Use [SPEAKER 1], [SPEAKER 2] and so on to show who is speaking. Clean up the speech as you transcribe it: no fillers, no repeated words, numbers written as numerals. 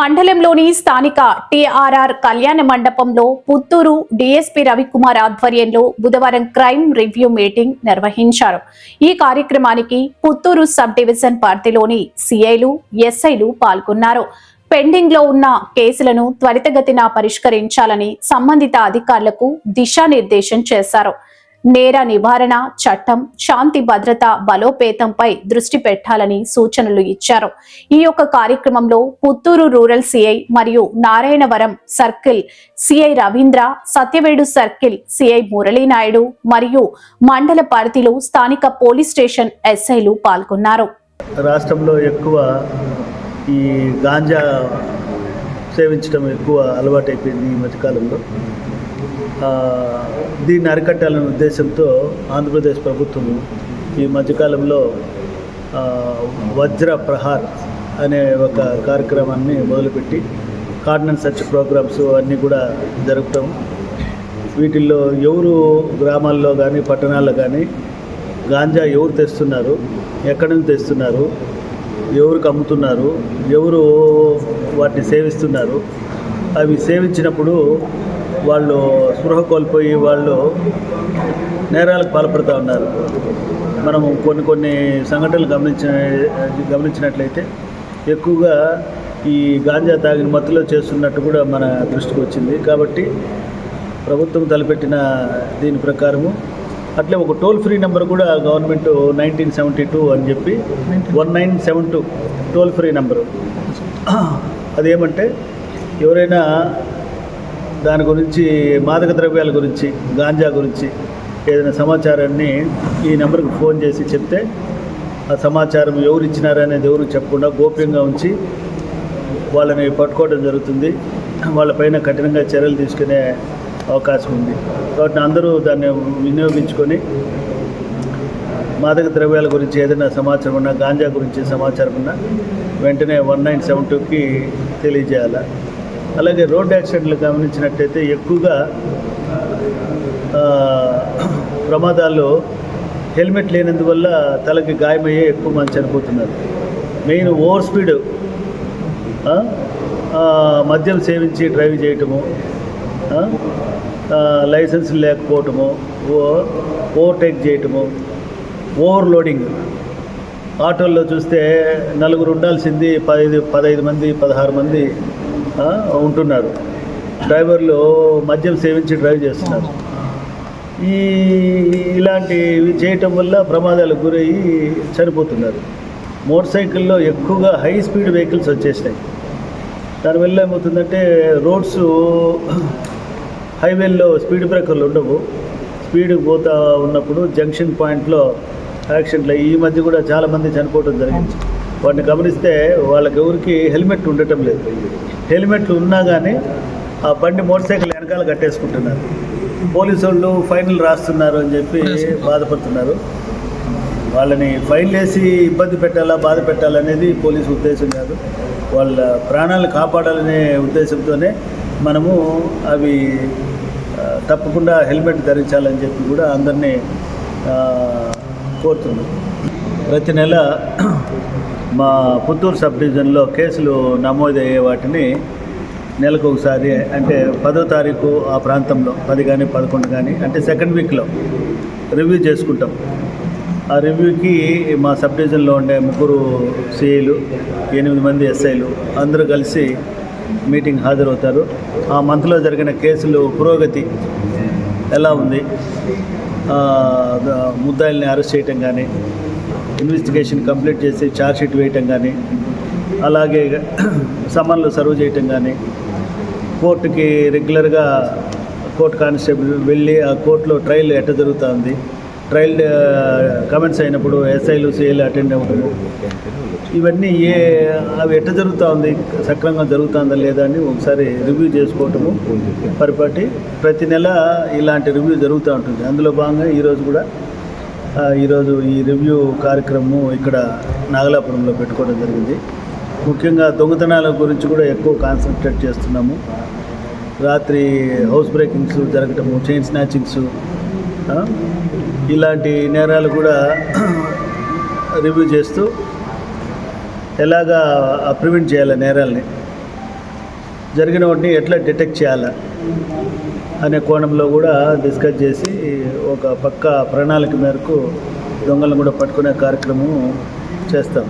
[SPEAKER 1] మండలంలోని స్థానిక టీఆర్ఆర్ కళ్యాణ మండపంలో పుత్తూరు డీఎస్పీ రవికుమార్ ఆధ్వర్యంలో బుధవారం క్రైమ్ రివ్యూ మీటింగ్ నిర్వహించారు. ఈ కార్యక్రమానికి పుత్తూరు సబ్ డివిజన్ పరిధిలోని సిఐలు, ఎస్ఐలు పాల్గొన్నారు. పెండింగ్ లో ఉన్న కేసులను త్వరితగతిన పరిష్కరించాలని సంబంధిత అధికారులకు దిశానిర్దేశం చేశారు. నేర నివారణ చట్టం, శాంతి భద్రత బలోపేతంపై దృష్టి పెట్టాలని సూచనలు ఇచ్చారు. ఈ యొక్క కార్యక్రమంలో పుత్తూరు రూరల్ సిఐ మరియు Narayanavaram circle CI Ravindra, Satyavedu circle CI Murali Naidu మరియు మండల పరిధిలో స్థానిక పోలీస్ స్టేషన్ ఎస్ఐలు పాల్గొన్నారు.
[SPEAKER 2] రాష్ట్రంలో ఎక్కువ ఈ గాంజా సేవించడం ఎక్కువ అలవాటైపోయింది ఈ మధ్యకాలంలో. దీన్ని అరికట్టాలనే ఉద్దేశంతో ఆంధ్రప్రదేశ్ ప్రభుత్వం ఈ మధ్యకాలంలో వజ్ర ప్రహార్ అనే ఒక కార్యక్రమాన్ని మొదలుపెట్టి కార్డినెన్స్ సర్చ్ ప్రోగ్రామ్స్ అన్నీ కూడా జరపటం. వీటిల్లో ఎవరు గ్రామాల్లో కానీ పట్టణాల్లో కానీ గాంజా ఎవరు తెస్తున్నారు, ఎక్కడి నుంచి తెస్తున్నారు, ఎవరికి అమ్ముతున్నారు, ఎవరు వాటిని సేవిస్తున్నారు, అవి సేవించినప్పుడు వాళ్ళు స్పృహ కోల్పోయి వాళ్ళు నేరాలకు పాల్పడుతూ ఉన్నారు. మనము కొన్ని సంఘటనలు గమనించినట్లయితే ఎక్కువగా ఈ గాంజా తాగిన మత్తులో చేస్తున్నట్టు కూడా మన దృష్టికి వచ్చింది. కాబట్టి ప్రభుత్వం తలపెట్టిన దీని ప్రకారము అట్లే ఒక టోల్ ఫ్రీ నెంబర్ కూడా గవర్నమెంట్ 1972 అని చెప్పి 1972 టోల్ ఫ్రీ నెంబరు. అదేమంటే ఎవరైనా దాని గురించి, మాదక ద్రవ్యాల గురించి, గాంజా గురించి ఏదైనా సమాచారాన్ని ఈ నెంబర్కి ఫోన్ చేసి చెప్తే ఆ సమాచారం ఎవరు ఇచ్చినారనేది ఎవరు చెప్పకుండా గోప్యంగా ఉంచి వాళ్ళని పట్టుకోవడం జరుగుతుంది. వాళ్ళపైన కఠినంగా చర్యలు తీసుకునే అవకాశం ఉంది. కాబట్టి అందరూ దాన్ని వినియోగించుకొని మాదక ద్రవ్యాల గురించి ఏదైనా సమాచారం ఉన్నా, గాంజా గురించి సమాచారం ఉన్నా వెంటనే 1972కి తెలియజేయాలి. అలాగే రోడ్ యాక్సిడెంట్లు గమనించినట్టయితే ఎక్కువగా ప్రమాదాల్లో హెల్మెట్ లేనందువల్ల తలకి గాయమయ్యే ఎక్కువ మంది చనిపోతున్నారు. మెయిన్ ఓవర్ స్పీడ్, మద్యం సేవించి డ్రైవ్ చేయటము, లైసెన్స్ లేకపోవటము, ఓవర్టేక్ చేయటము, ఓవర్లోడింగ్. ఆటోల్లో చూస్తే నలుగురు ఉండాల్సింది 15 మంది 16 మంది ఉంటున్నారు. డ్రైవర్లు మద్యం సేవించి డ్రైవ్ చేస్తున్నారు. ఇలాంటివి చేయటం వల్ల ప్రమాదాలకు గురయ్యి చనిపోతున్నారు. మోటార్ సైకిల్లో ఎక్కువగా హై స్పీడ్ వెహికల్స్ వచ్చేసినాయి. దానివల్ల ఏమవుతుందంటే రోడ్స్, హైవేల్లో స్పీడ్ బ్రేకర్లు ఉండవు. స్పీడ్ పోతూ ఉన్నప్పుడు జంక్షన్ పాయింట్లో యాక్సిడెంట్లు ఈ మధ్య కూడా చాలామంది చనిపోవడం జరిగింది. వాటిని గమనిస్తే వాళ్ళకి ఎవరికి హెల్మెట్ ఉండటం లేదు. హెల్మెట్లు ఉన్నా కానీ ఆ బండి మోటార్ సైకిల్ వెనకాల కట్టేసుకుంటున్నారు. పోలీసు వాళ్ళు ఫైన్లు రాస్తున్నారు అని చెప్పి బాధపడుతున్నారు. వాళ్ళని ఫైన్లు వేసి ఇబ్బంది పెట్టాలా, బాధ పెట్టాలనేది పోలీసు ఉద్దేశం కాదు. వాళ్ళ ప్రాణాలు కాపాడాలనే ఉద్దేశంతోనే మనము అవి తప్పకుండా హెల్మెట్ ధరించాలని చెప్పి కూడా అందరినీ కోరుతున్నాం. ప్రతి నెల మా పుత్తూరు సబ్ డివిజన్లో కేసులు నమోదయ్యే వాటిని నెలకు ఒకసారి, అంటే 10వ తారీఖు ఆ ప్రాంతంలో 10 కానీ 11 కానీ, అంటే సెకండ్ వీక్లో రివ్యూ చేసుకుంటాం. ఆ రివ్యూకి మా సబ్ డివిజన్లో ఉండే 3 సిఐలు, 8 మంది ఎస్ఐలు అందరూ కలిసి మీటింగ్ హాజరవుతారు. ఆ మంత్లో జరిగిన కేసులు పురోగతి ఎలా ఉంది, ముద్దాయిల్ని అరెస్ట్ చేయటం కానీ, ఇన్వెస్టిగేషన్ కంప్లీట్ చేసి ఛార్జ్షీట్ వేయటం కానీ, అలాగే సమన్లు సర్వ్ చేయటం కానీ, కోర్టుకి రెగ్యులర్గా కోర్టు కానిస్టేబుల్ వెళ్ళి ఆ కోర్టులో ట్రయల్ ఎట్ట జరుగుతుంది, ట్రయల్ కమెంట్స్ అయినప్పుడు ఎస్ఐలు సిఐలు అటెండ్ అవ్వడము, ఇవన్నీ అవి ఎట్ట జరుగుతూ ఉంది, సక్రమంగా జరుగుతుందా లేదా అని ఒకసారి రివ్యూ చేసుకోవటము పరిపాటి. ప్రతి నెల ఇలాంటి రివ్యూ జరుగుతూ ఉంటుంది. అందులో భాగంగా ఈరోజు ఈ రివ్యూ కార్యక్రమం ఇక్కడ నాగలాపురంలో పెట్టుకోవడం జరిగింది. ముఖ్యంగా దొంగతనాల గురించి కూడా ఎక్కువ కాన్సన్ట్రేట్ చేస్తున్నాము. రాత్రి హౌస్ బ్రేకింగ్స్ జరగటము, చైన్ స్నాచింగ్స్, ఇలాంటి నేరాలు కూడా రివ్యూ చేస్తూ ఎలాగా ప్రివెంట్ చేయాలి నేరాలని, జరిగిన వాటిని ఎట్లా డిటెక్ట్ చేయాలా అనే కోణంలో కూడా డిస్కస్ చేసి ఒక పక్క ప్రణాళిక మేరకు దొంగలను కూడా పట్టుకునే కార్యక్రమం చేస్తాం.